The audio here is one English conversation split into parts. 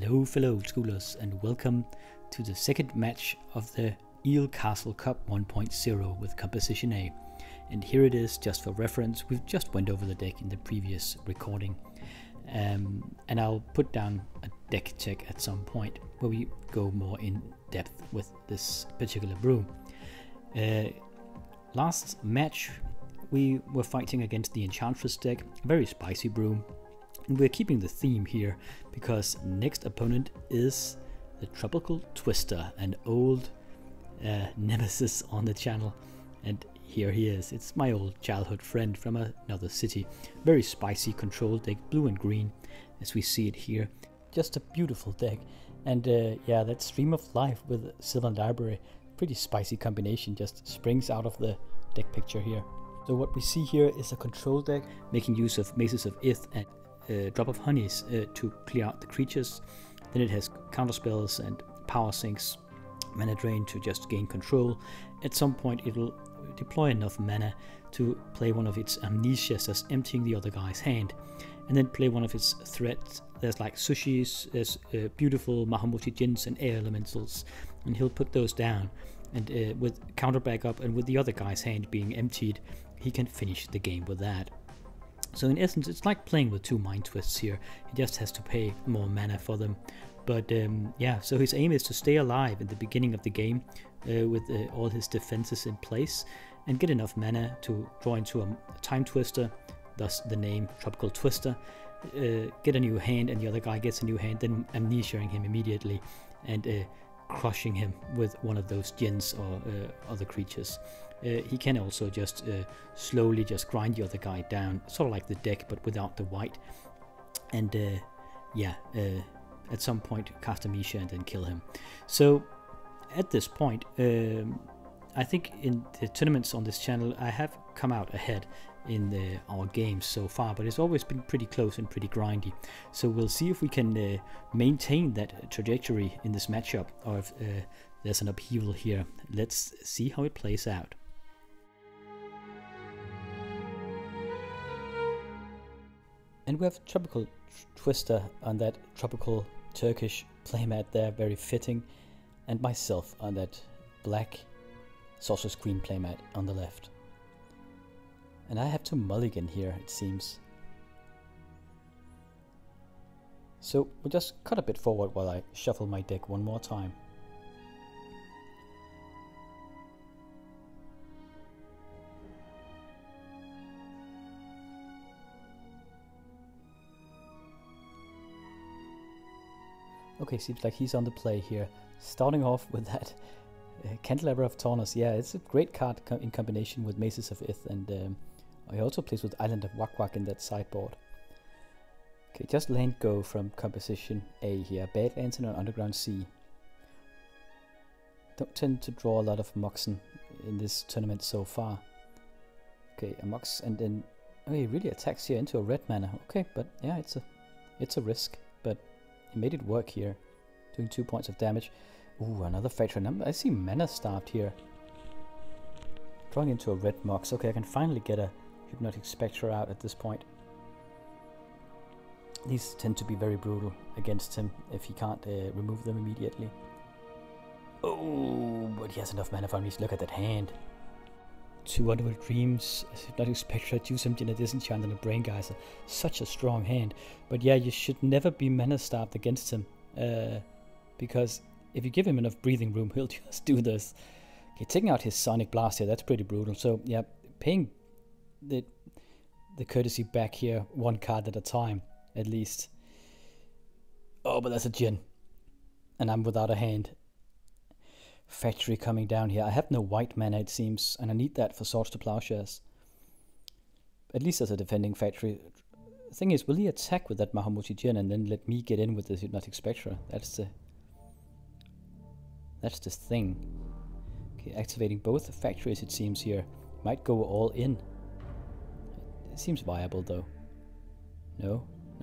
Hello fellow old schoolers, and welcome to the second match of the Eel Castle Cup 1.0 with Composition A. And here it is, just for reference. We've just went over the deck in the previous recording, and I'll put down a deck check at some point where we go more in depth with this particular brew. Last match we were fighting against the Enchantress deck, a very spicy brew. And we're keeping the theme here because next opponent is the Tropical Twister, an old nemesis on the channel. And here he is. It's my old childhood friend from another city. Very spicy control deck, blue and green, as we see it here. Just a beautiful deck. And yeah, that Stream of Life with Sylvan Library, pretty spicy combination, just springs out of the deck picture here. So what we see here is a control deck making use of Mazes of Ith and Drop of Honeys to clear out the creatures. Then it has counterspells and power sinks, mana drain to just gain control. At some point it will deploy enough mana to play one of its amnesias, as emptying the other guy's hand, and then play one of its threats. There's like sushis, there's beautiful Mahamoti Djinns and air elementals, and he'll put those down, and with counter backup and with the other guy's hand being emptied, he can finish the game with that. So in essence, it's like playing with two Mind Twists here. He just has to pay more mana for them. But yeah, so his aim is to stay alive in the beginning of the game with all his defenses in place and get enough mana to draw into a Time Twister, thus the name Tropical Twister, get a new hand, and the other guy gets a new hand, then amnesiaing him immediately and crushing him with one of those Djinns or other creatures. He can also just slowly just grind the other guy down, sort of like the deck but without the white, and yeah, at some point cast Amnesia and then kill him. So at this point, I think in the tournaments on this channel I have come out ahead in our games so far, but it's always been pretty close and pretty grindy. So we'll see if we can maintain that trajectory in this matchup, or if there's an upheaval here. Let's see how it plays out. And we have Tropical Twister on that tropical Turkish playmat there, very fitting, and myself on that black Sorceress Queen playmat on the left. And I have to mulligan here, it seems. So we'll just cut a bit forward while I shuffle my deck one more time. Okay, seems like he's on the play here. Starting off with that Candelabra of Taunus. Yeah, it's a great card in combination with Mazes of Ith, and he also plays with Island of Wak-Wak in that sideboard. Okay, just land go from Composition A here. Badlands and an Underground Sea. Don't tend to draw a lot of Moxen in this tournament so far. Okay, a Mox, and then oh, he really attacks here into a red mana. Okay, but yeah, it's a risk, but he made it work here, doing 2 points of damage. Ooh, another Factory number. I see mana starved here. Drawing into a red Mox. Okay, I can finally get a Hypnotic Spectre out at this point. These tend to be very brutal against him if he can't remove them immediately. Oh, but he has enough mana for me. Look at that hand. 2 Underworld Dreams, Hypnotic Spectre, 2 Empty and a Disenchant, and a Brain Geyser. Such a strong hand. But yeah, you should never be mana starved against him, because if you give him enough breathing room, he'll just do this. Okay, taking out his Sonic Blast here, that's pretty brutal. So yeah, paying the courtesy back here, one card at a time, at least. Oh, but that's a Djinn, and I'm without a hand. Factory coming down here. I have no white mana, it seems, and I need that for Swords to Plowshares. At least as a defending Factory. The thing is, will he attack with that Mahamoti Djinn and then let me get in with the Hypnotic Spectre? That's the thing. Okay, activating both factories, it seems here. Might go all in. It seems viable though. No,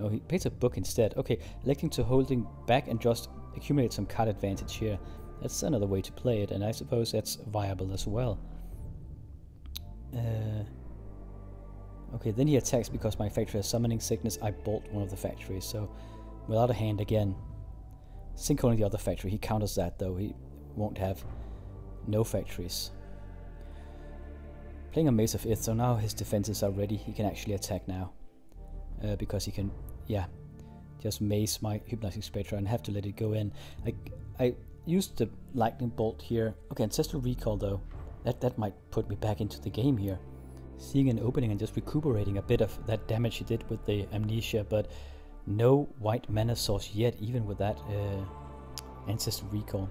he plays a book instead. Okay, electing to holding back and just accumulate some card advantage here. That's another way to play it, and I suppose that's viable as well. Okay, then he attacks because my factory has Summoning Sickness. I bolt one of the factories, so without a hand again. Sinkholing the other factory. He counters that though. He won't have no factories. Playing a Mace of Ith, so now his defenses are ready. He can actually attack now. Because he can, yeah, just mace my Hypnotic Spectre and have to let it go in. I used the Lightning Bolt here. Okay, Ancestral Recall though. That might put me back into the game here. Seeing an opening and just recuperating a bit of that damage he did with the Amnesia, but no white mana source yet, even with that Ancestral Recall.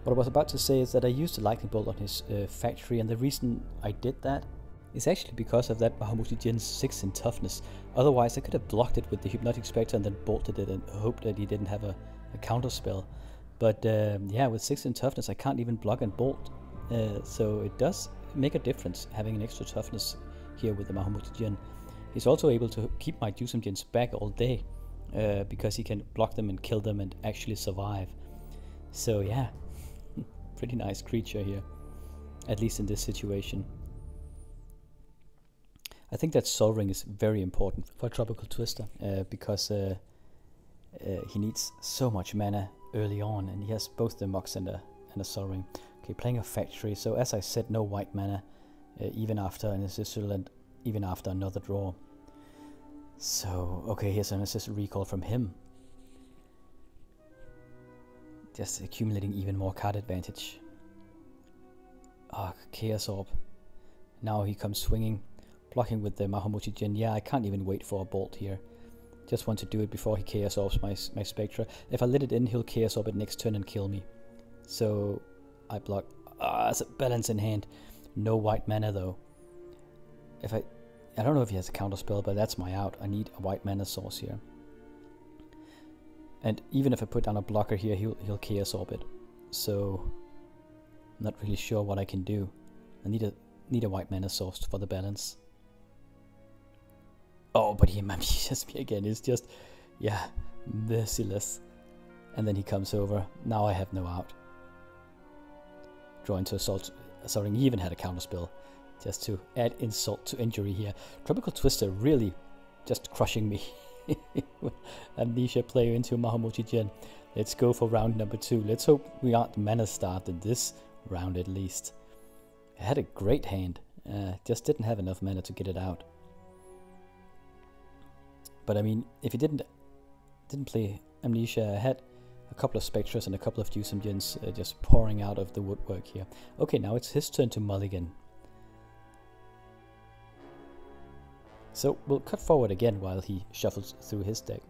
What I was about to say is that I used the Lightning Bolt on his factory, and the reason I did that is actually because of that Bahamut Djinn 6 in toughness. Otherwise I could have blocked it with the Hypnotic Spectre and then bolted it and hoped that he didn't have a counter spell. But yeah, with 6 in toughness I can't even block and bolt. So it does make a difference having an extra toughness here with the Bahamut Djinn. He's also able to keep my Jusum Djinns back all day because he can block them and kill them and actually survive. So yeah, pretty nice creature here, at least in this situation. I think that Sol Ring is very important for Tropical Twister because he needs so much mana early on, and he has both the Mox and a Sol Ring. Okay, playing a factory, so as I said, no white mana even after an Ancestral and even after another draw. So, okay, here's an Ancestral Recall from him. Just accumulating even more card advantage. Ah, Chaos Orb. Now he comes swinging. Blocking with the Bahamut Djinn. Yeah, I can't even wait for a bolt here. Just want to do it before he Chaos Orbs my Spectre. If I let it in, he'll Chaos Orb it next turn and kill me. So I block. Ah, it's a balance in hand. No white mana though. If I don't know if he has a counter spell, but that's my out. I need a white mana source here. And even if I put down a blocker here, he'll Chaos Orb it. So I'm not really sure what I can do. I need a white mana source for the balance. Oh, but he amnesias me again. It's just, yeah, merciless. And then he comes over. Now I have no out. Draw into Assault. Sorry, he even had a counterspell. Just to add insult to injury here. Tropical Twister really just crushing me. Amnesia player into Bahamut Djinn. Let's go for round number 2. Let's hope we aren't mana starved in this round at least. I had a great hand. Just didn't have enough mana to get it out. But I mean, if he didn't play Amnesia, I had a couple of Spectres and a couple of Jusum Djinns just pouring out of the woodwork here. Okay, now it's his turn to mulligan. So we'll cut forward again while he shuffles through his deck.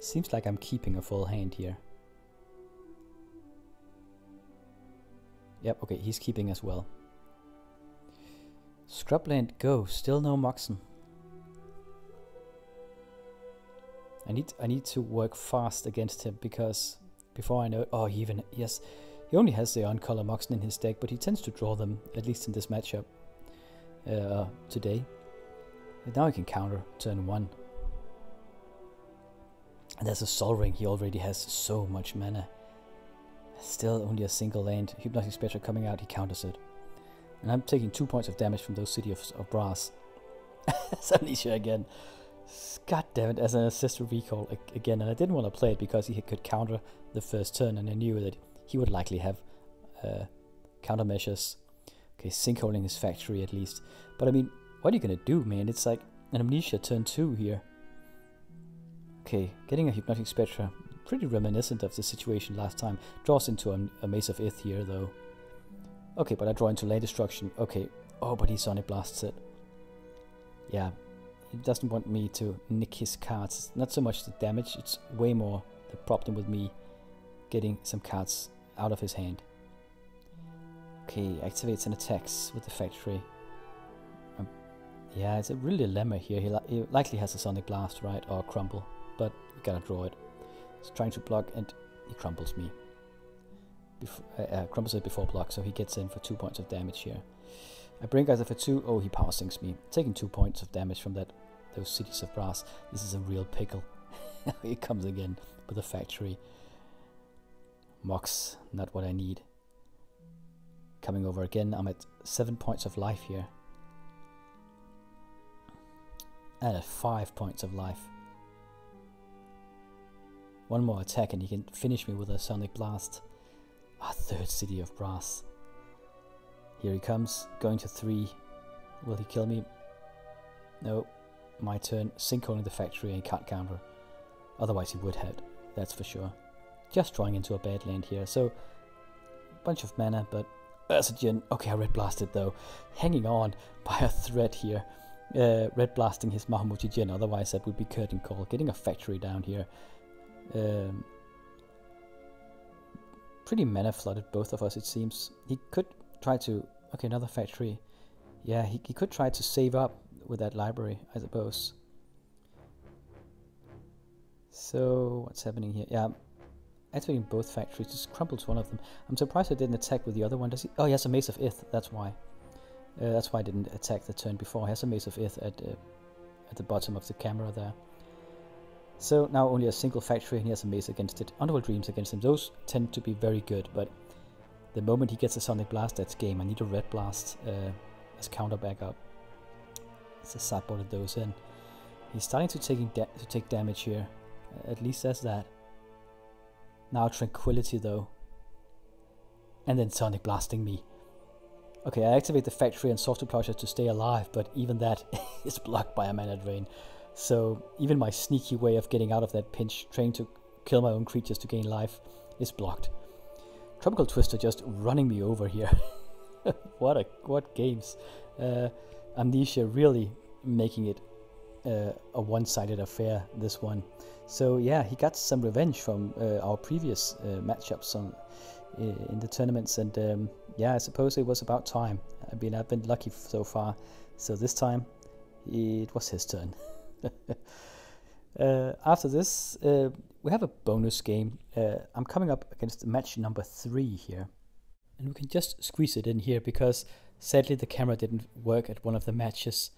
Seems like I'm keeping a full hand here. Yep, okay, he's keeping as well. Scrubland go, still no Moxen. I need to work fast against him because before I know it, oh, he only has the on-color Moxen in his deck, but he tends to draw them, at least in this matchup today. And now he can counter turn 1. And there's a Sol Ring, he already has so much mana. Still only a single land. Hypnotic Spectre coming out, he counters it. And I'm taking 2 points of damage from those City of Brass. Amnesia again. God damn it, as an Ancestral Recall again. And I didn't want to play it because he could counter the first turn, and I knew that he would likely have countermeasures. Okay, sinkholing his factory at least. But I mean, what are you going to do, man? It's like an Amnesia turn 2 here. Okay, getting a Hypnotic Spectre. Pretty reminiscent of the situation last time. Draws into a Mace of Ith here, though. Okay, but I draw into Land Destruction. Okay. Oh, but he Sonic Blasts it. Yeah. He doesn't want me to nick his cards. It's not so much the damage, it's way more the problem with me getting some cards out of his hand. Okay, activates and attacks with the factory. Yeah, it's a real dilemma here. He likely has a Sonic Blast, right? Or Crumble. But you gotta draw it. He's trying to block and he crumbles me. Crumbles it before block, so he gets in for 2 points of damage here. I bring guys for 2. Oh, he power sinks me. Taking 2 points of damage from those Cities of Brass. This is a real pickle. He comes again with a factory. Mox, not what I need. Coming over again. I'm at 7 points of life here. And at 5 points of life. One more attack and he can finish me with a Sonic Blast. Our third City of Brass. Here he comes, going to 3. Will he kill me? No. My turn. Sinkholing the factory and can't counter. Otherwise he would have, that's for sure. Just drawing into a bad land here. So, bunch of mana, but there's a Jin. Okay, I red blasted though. Hanging on by a thread here. Red blasting his Mahamouti Jin, otherwise that would be curtain call. Getting a factory down here. Pretty mana flooded, both of us it seems. He could try to... Okay, another factory. Yeah, he could try to save up with that library, I suppose. So, what's happening here? Yeah, activating both factories, just crumples one of them. I'm surprised I didn't attack with the other one. Does he? Oh, he has a Mace of Ith, that's why. That's why I didn't attack the turn before. He has a Mace of Ith at the bottom of the camera there. So now only a single factory and he has a Mace against it. Underworld Dreams against him. Those tend to be very good, but the moment he gets a Sonic Blast, that's game. I need a Red Blast as counter backup. So sideboarded those in. He's starting to take damage here. At least that's that. Now Tranquility though. And then Sonic Blasting me. Okay, I activate the factory and Soft Deployer to stay alive, but even that is blocked by a mana drain. So even my sneaky way of getting out of that pinch, trying to kill my own creatures to gain life, is blocked. Tropical Twister just running me over here. What games. Amnesia really making it a one-sided affair, this one. So yeah, he got some revenge from our previous matchups in the tournaments, and yeah, I suppose it was about time. I've been lucky so far, so this time it was his turn. After this, we have a bonus game. I'm coming up against match number 3 here, and we can just squeeze it in here because sadly the camera didn't work at one of the matches.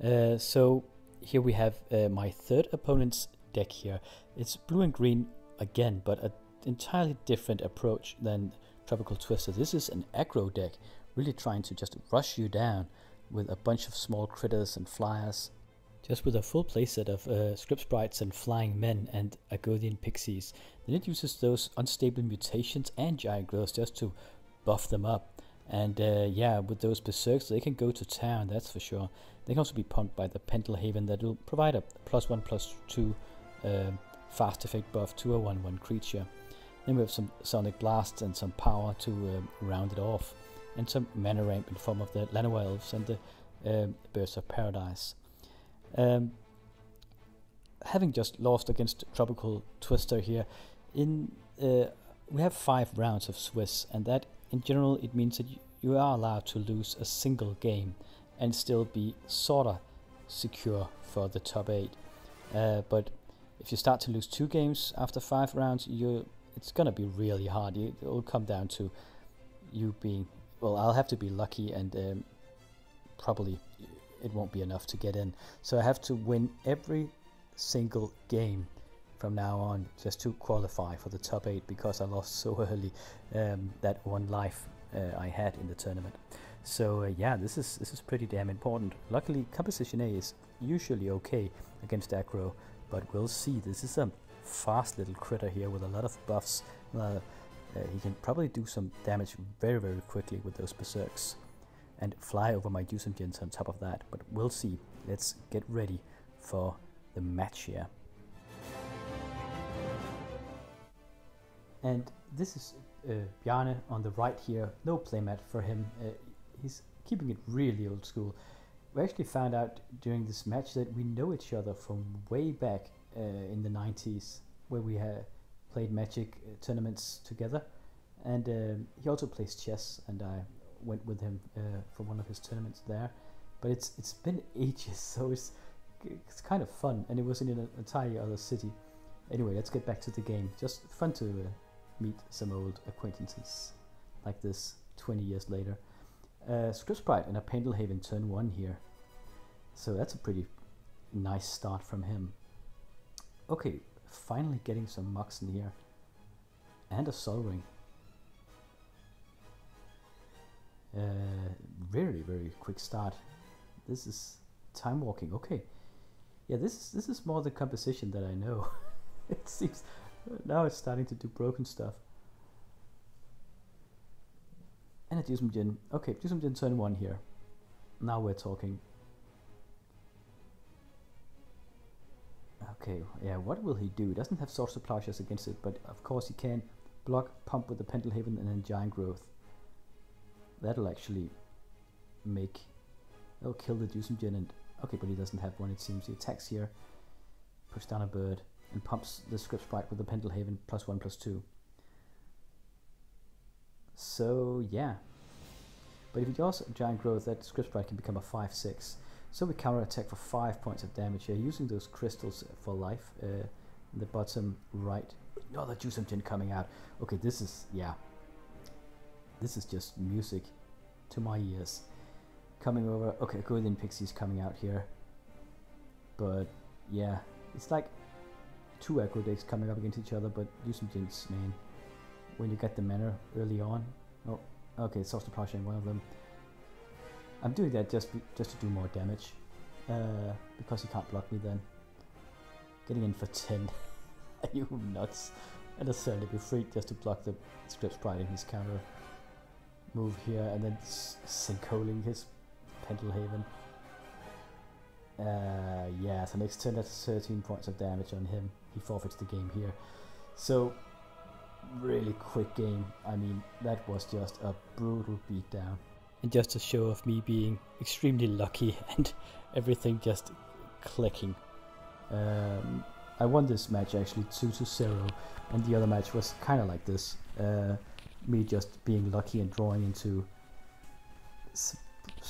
So here we have my third opponent's deck here. It's blue and green again, but an entirely different approach than Tropical Twister. This is an aggro deck, really trying to just rush you down with a bunch of small critters and flyers. Just with a full playset of Script Sprites and Flying Men and Agodian Pixies. Then it uses those unstable mutations and giant growths just to buff them up. And yeah, with those Berserks, they can go to town, that's for sure. They can also be pumped by the Pendelhaven that will provide a +1/+2 fast effect buff to a 1/1 creature. Then we have some Sonic Blasts and some power to round it off. And some mana ramp in form of the Llanowar Elves and the Birds of Paradise. Having just lost against Tropical Twister here, we have 5 rounds of Swiss, and that in general it means that you are allowed to lose a single game and still be sorta secure for the top 8. But if you start to lose 2 games after 5 rounds, it's gonna be really hard. It will come down to you being, well, I'll have to be lucky, and probably it won't be enough to get in. So I have to win every single game from now on just to qualify for the top 8, because I lost so early that 1 life I had in the tournament. So yeah, this is pretty damn important. Luckily, Composition A is usually okay against aggro, but we'll see. This is a fast little critter here with a lot of buffs. He can probably do some damage very, very quickly with those Berserks. And fly over my Deuce and Gens on top of that, but we'll see. Let's get ready for the match here. And this is Bjarne on the right here. No playmat for him. He's keeping it really old school. We actually found out during this match that we know each other from way back in the 90s, where we had played Magic tournaments together. And he also plays chess, and I went with him for one of his tournaments there. But it's been ages, so it's kind of fun, and it was in an entirely other city. Anyway, let's get back to the game. Just fun to meet some old acquaintances like this 20 years later. Script Sprite and a Pendelhaven turn 1 here. So that's a pretty nice start from him. Okay, finally getting some mucks in here. And a Sol Ring. Very, very quick start. This is time walking. Okay. Yeah, this is more the composition that I know. It seems now it's starting to do broken stuff. And a Jusumjin. Okay, Jusumjin turn 1 here. Now we're talking. Okay, yeah, what will he do? He doesn't have Sorcerer Plowshares against it, but of course he can block, pump with the Pendelhaven and then Giant Growth. That'll actually make... That'll kill the Jusumjin and... Okay, but he doesn't have one, it seems. He attacks here, push down a bird, and pumps the Script Sprite with the Pendelhaven +1/+2. So, yeah. But if he draws Giant Growth, that Script Sprite can become a 5/6. So we counter attack for 5 points of damage here, using those crystals for life in the bottom right. Another Jusumjin coming out. Okay, this is, yeah. This is just music to my ears. Coming over, okay, Golden Pixie's coming out here. But, yeah, it's like 2 aggro decks coming up against each other, but Jusumjin's, man, when you get the mana early on. Oh, okay, Sorcerer Plowshare in one of them. I'm doing that just to do more damage, because he can't block me then. Getting in for 10. Are you nuts? And a certainly be free just to block the Script Sprite in his counter move here, and then sinkholing his Pendelhaven. Yeah, so next turn that's 13 points of damage on him. He forfeits the game here. So, really quick game. I mean, that was just a brutal beatdown. And just a show of me being extremely lucky and everything just clicking. I won this match actually 2-0, and the other match was kind of like this. Me just being lucky and drawing into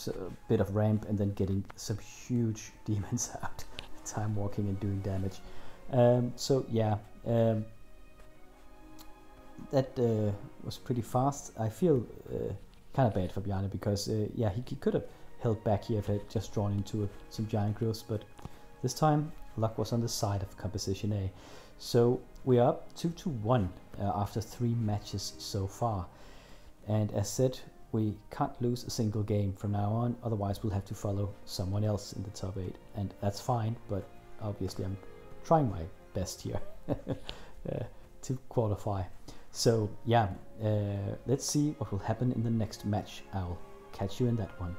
a bit of ramp and then getting some huge demons out, time walking and doing damage. So yeah, that was pretty fast. I feel kind of bad for Bjarne because yeah, he could have held back here if he had just drawn into some Giant Growths, but this time luck was on the side of Composition A. So we are up 2-1 after 3 matches so far, and as said, we can't lose a single game from now on, otherwise we'll have to follow someone else in the top 8, and that's fine, but obviously I'm trying my best here to qualify. So yeah, let's see what will happen in the next match. I'll catch you in that one.